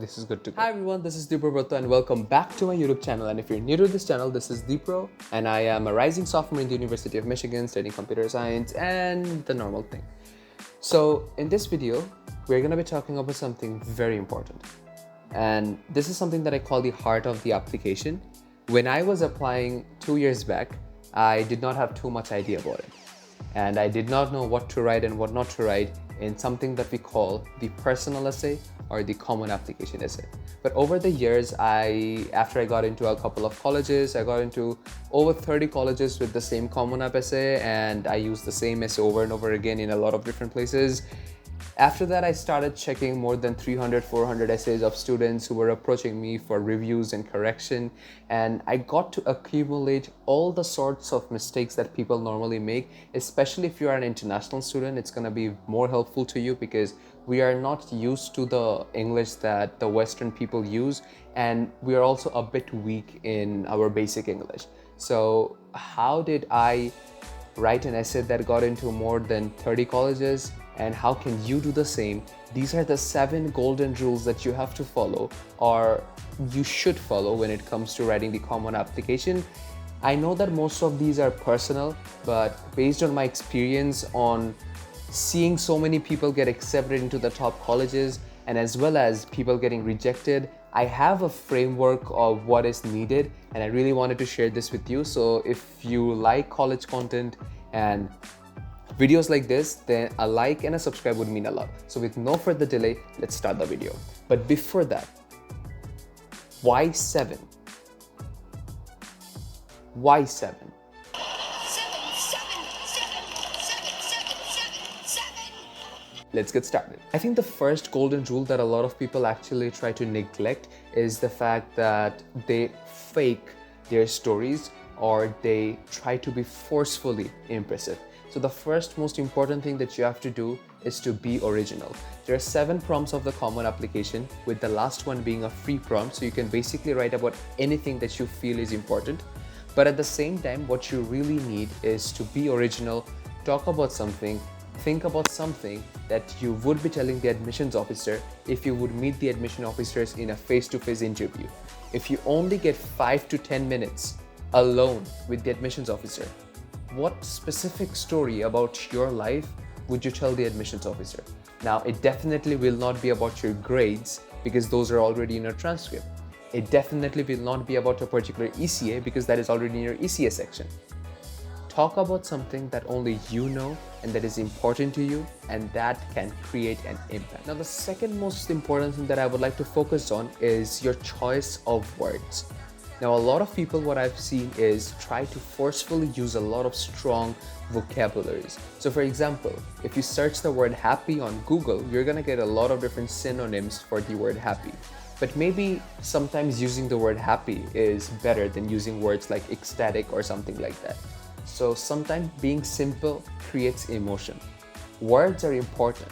this is good to go. Hi everyone, this is Deepro and welcome back to my YouTube channel. And if you're new to this channel, this is Deepro and I am a rising sophomore in the University of Michigan studying computer science and the normal thing. So in this video, we're going to be talking about something very important. And this is something that I call the heart of the application. When I was applying 2 years back, I did not have too much idea about it. And I did not know what to write and what not to write in something that we call the personal essay or the common application essay. But over the years, after I got into a couple of colleges, I got into over 30 colleges with the same common app essay, and I used the same essay over and over again in a lot of different places. After that, I started checking more than 300, 400 essays of students who were approaching me for reviews and correction. And I got to accumulate all the sorts of mistakes that people normally make, especially if you are an international student. It's going to be more helpful to you because we are not used to the English that the Western people use. And we are also a bit weak in our basic English. So how did I write an essay that got into more than 30 colleges? And how can you do the same? These are the 7 golden rules that you have to follow, or you should follow when it comes to writing the common application. I know that most of these are personal, but based on my experience on seeing so many people get accepted into the top colleges and as well as people getting rejected, I have a framework of what is needed, and I really wanted to share this with you. So if you like college content and videos like this, then a like and a subscribe would mean a lot. So with no further delay, let's start the video. But before that, why 7? Why 7? Let's get started. I think the first golden rule that a lot of people actually try to neglect is the fact that they fake their stories or they try to be forcefully impressive. So the first most important thing that you have to do is to be original. There are 7 prompts of the common application, with the last one being a free prompt. So you can basically write about anything that you feel is important. But at the same time, what you really need is to be original, talk about something, think about something that you would be telling the admissions officer if you would meet the admission officers in a face-to-face interview. If you only get 5 to 10 minutes alone with the admissions officer, what specific story about your life would you tell the admissions officer? Now, it definitely will not be about your grades because those are already in your transcript. It definitely will not be about a particular ECA because that is already in your ECA section. Talk about something that only you know and that is important to you, and that can create an impact. Now, the second most important thing that I would like to focus on is your choice of words. Now, a lot of people, what I've seen is try to forcefully use a lot of strong vocabularies. So for example, if you search the word happy on Google, you're gonna get a lot of different synonyms for the word happy. But maybe sometimes using the word happy is better than using words like ecstatic or something like that. So sometimes being simple creates emotion. Words are important,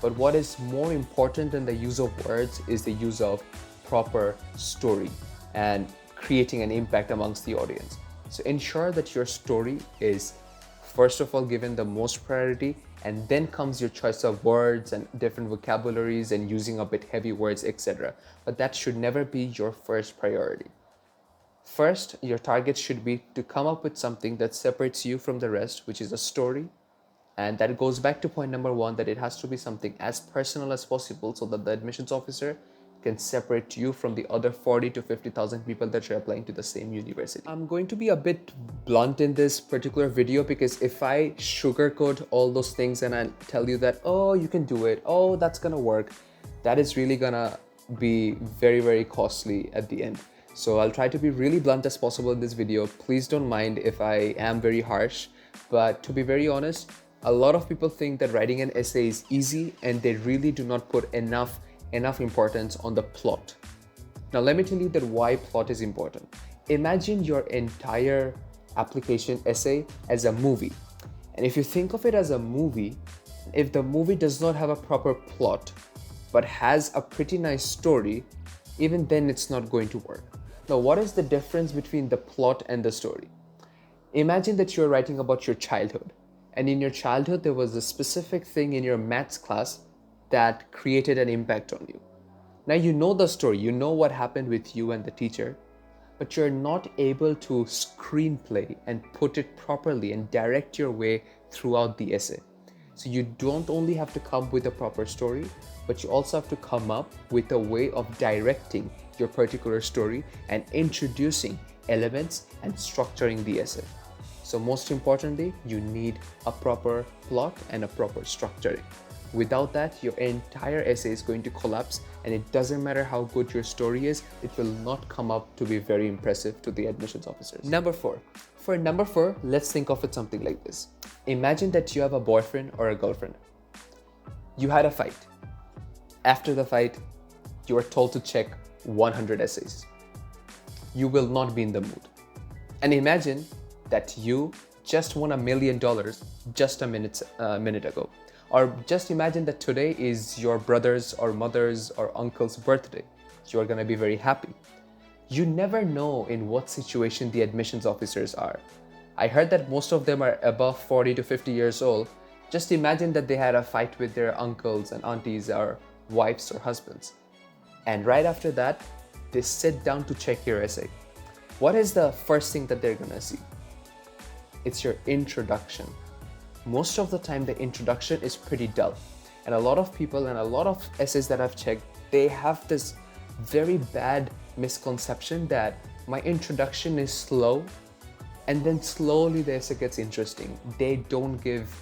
but what is more important than the use of words is the use of proper story and creating an impact amongst the audience. So ensure that your story is first of all given the most priority, and then comes your choice of words and different vocabularies and using a bit heavy words, etc. But that should never be your first priority. First, your target should be to come up with something that separates you from the rest, which is a story. And that goes back to point number 1, that it has to be something as personal as possible so that the admissions officer can separate you from the other 40 to 50,000 people that you're applying to the same university. I'm going to be a bit blunt in this particular video because if I sugarcoat all those things and I tell you that, oh, you can do it, oh, that's gonna work, that is really gonna be very, very costly at the end. So I'll try to be really blunt as possible in this video. Please don't mind if I am very harsh, but to be very honest, a lot of people think that writing an essay is easy and they really do not put enough importance on the plot. Now let me tell you that why plot is important. Imagine your entire application essay as a movie. And if you think of it as a movie, if the movie does not have a proper plot, but has a pretty nice story, even then it's not going to work. Now, what is the difference between the plot and the story? Imagine that you're writing about your childhood. And in your childhood, there was a specific thing in your maths class that created an impact on you. Now you know the story, you know what happened with you and the teacher, but you're not able to screenplay and put it properly and direct your way throughout the essay. So you don't only have to come with a proper story, but you also have to come up with a way of directing your particular story and introducing elements and structuring the essay. So most importantly, you need a proper plot and a proper structuring. Without that, your entire essay is going to collapse, and it doesn't matter how good your story is, it will not come up to be very impressive to the admissions officers. Number 4. For number 4, let's think of it something like this. Imagine that you have a boyfriend or a girlfriend. You had a fight. After the fight, you are told to check 100 essays. You will not be in the mood. And imagine that you just won $1 million just a minute ago. Or just imagine that today is your brother's or mother's or uncle's birthday. You are gonna be very happy. You never know in what situation the admissions officers are. I heard that most of them are above 40 to 50 years old. Just imagine that they had a fight with their uncles and aunties or wives or husbands. And right after that, they sit down to check your essay. What is the first thing that they're gonna see? It's your introduction. Most of the time, the introduction is pretty dull. And a lot of people and a lot of essays that I've checked, they have this very bad misconception that my introduction is slow, and then slowly the essay gets interesting. They don't give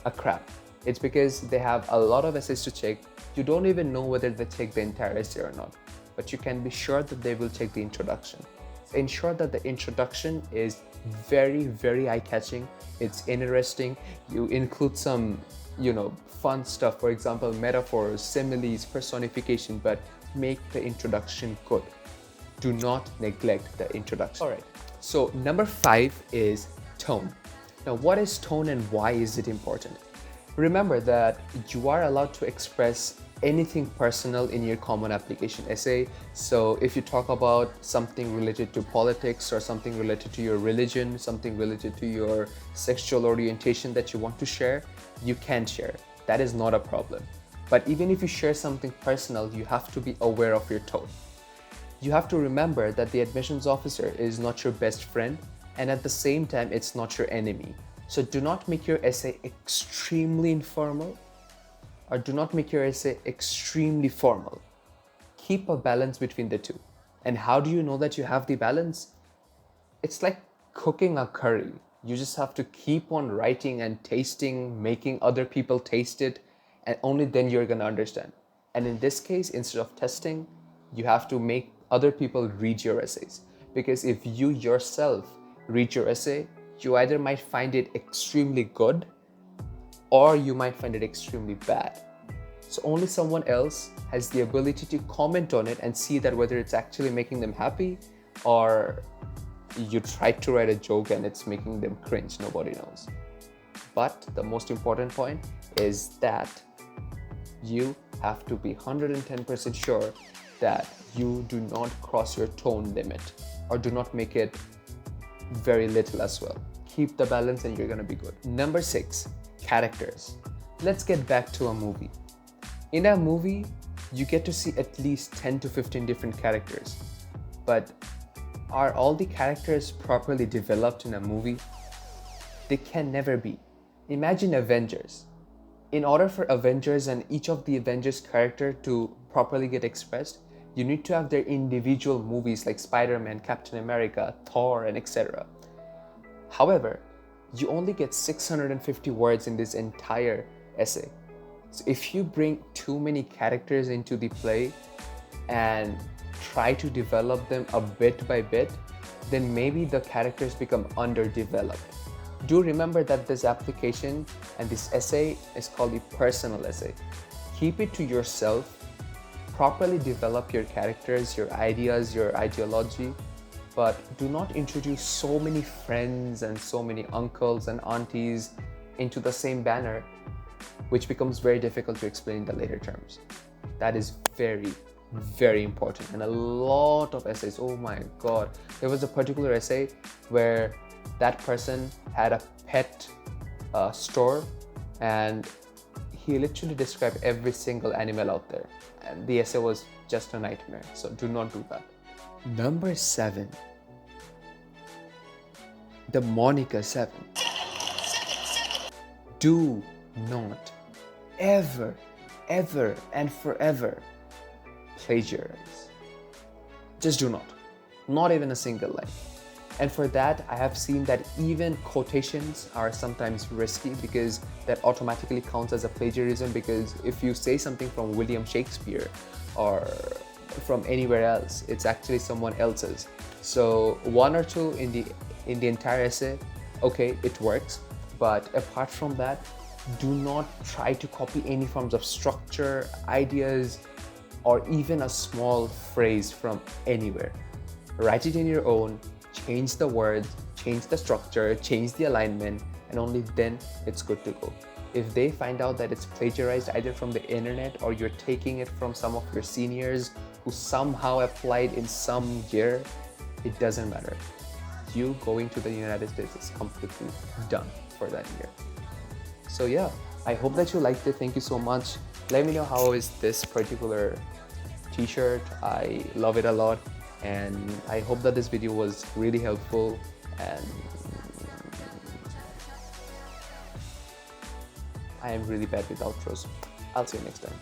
a crap. It's because they have a lot of essays to check. You don't even know whether they take the entire essay or not, but you can be sure that they will take the introduction. So ensure that the introduction is very, very eye-catching. It's interesting. You include some, fun stuff. For example, metaphors, similes, personification, but make the introduction good. Do not neglect the introduction. All right. So number 5 is tone. Now, what is tone and why is it important? Remember that you are allowed to express anything personal in your common application essay. So if you talk about something related to politics or something related to your religion, something related to your sexual orientation that you want to share, you can share. That is not a problem. But even if you share something personal, you have to be aware of your tone. You have to remember that the admissions officer is not your best friend, and at the same time, it's not your enemy. So do not make your essay extremely informal, or do not make your essay extremely formal. Keep a balance between the two. And how do you know that you have the balance? It's like cooking a curry. You just have to keep on writing and tasting, making other people taste it, and only then you're gonna understand. And in this case, instead of testing, you have to make other people read your essays. Because if you yourself read your essay, you either might find it extremely good or you might find it extremely bad. So only someone else has the ability to comment on it and see that whether it's actually making them happy or you tried to write a joke and it's making them cringe. Nobody knows. But the most important point is that you have to be 110% sure that you do not cross your tone limit or do not make it very little as well. Keep the balance and you're gonna be good. Number 6, characters. Let's get back to a movie. In a movie, you get to see at least 10 to 15 different characters. But are all the characters properly developed in a movie? They can never be. Imagine Avengers. In order for Avengers and each of the Avengers character to properly get expressed, you need to have their individual movies like Spider-Man, Captain America, Thor, and etc. However, you only get 650 words in this entire essay. So if you bring too many characters into the play and try to develop them a bit by bit, then maybe the characters become underdeveloped. Do remember that this application and this essay is called the personal essay. Keep it to yourself. Properly develop your characters, your ideas, your ideology, but do not introduce so many friends and so many uncles and aunties into the same banner, which becomes very difficult to explain in the later terms. That is very, very important. And a lot of essays, oh my God. There was a particular essay where that person had a pet store and he literally described every single animal out there. And the essay was just a nightmare. So do not do that. Number 7, the Monica 7. Do not ever, ever, and forever plagiarize. Just do not. Not even a single line. And for that, I have seen that even quotations are sometimes risky because that automatically counts as a plagiarism, because if you say something from William Shakespeare or from anywhere else, it's actually someone else's. So one or two in the entire essay, okay, it works. But apart from that, do not try to copy any forms of structure, ideas, or even a small phrase from anywhere. Write it in your own, change the words, change the structure, change the alignment, and only then it's good to go. If they find out that it's plagiarized either from the internet or you're taking it from some of your seniors who somehow applied in some year, it doesn't matter. You going to the United States is completely done for that year. So yeah, I hope that you liked it. Thank you so much. Let me know how is this particular t-shirt. I love it a lot, and I hope that this video was really helpful. And I am really bad with outros. I'll see you next time.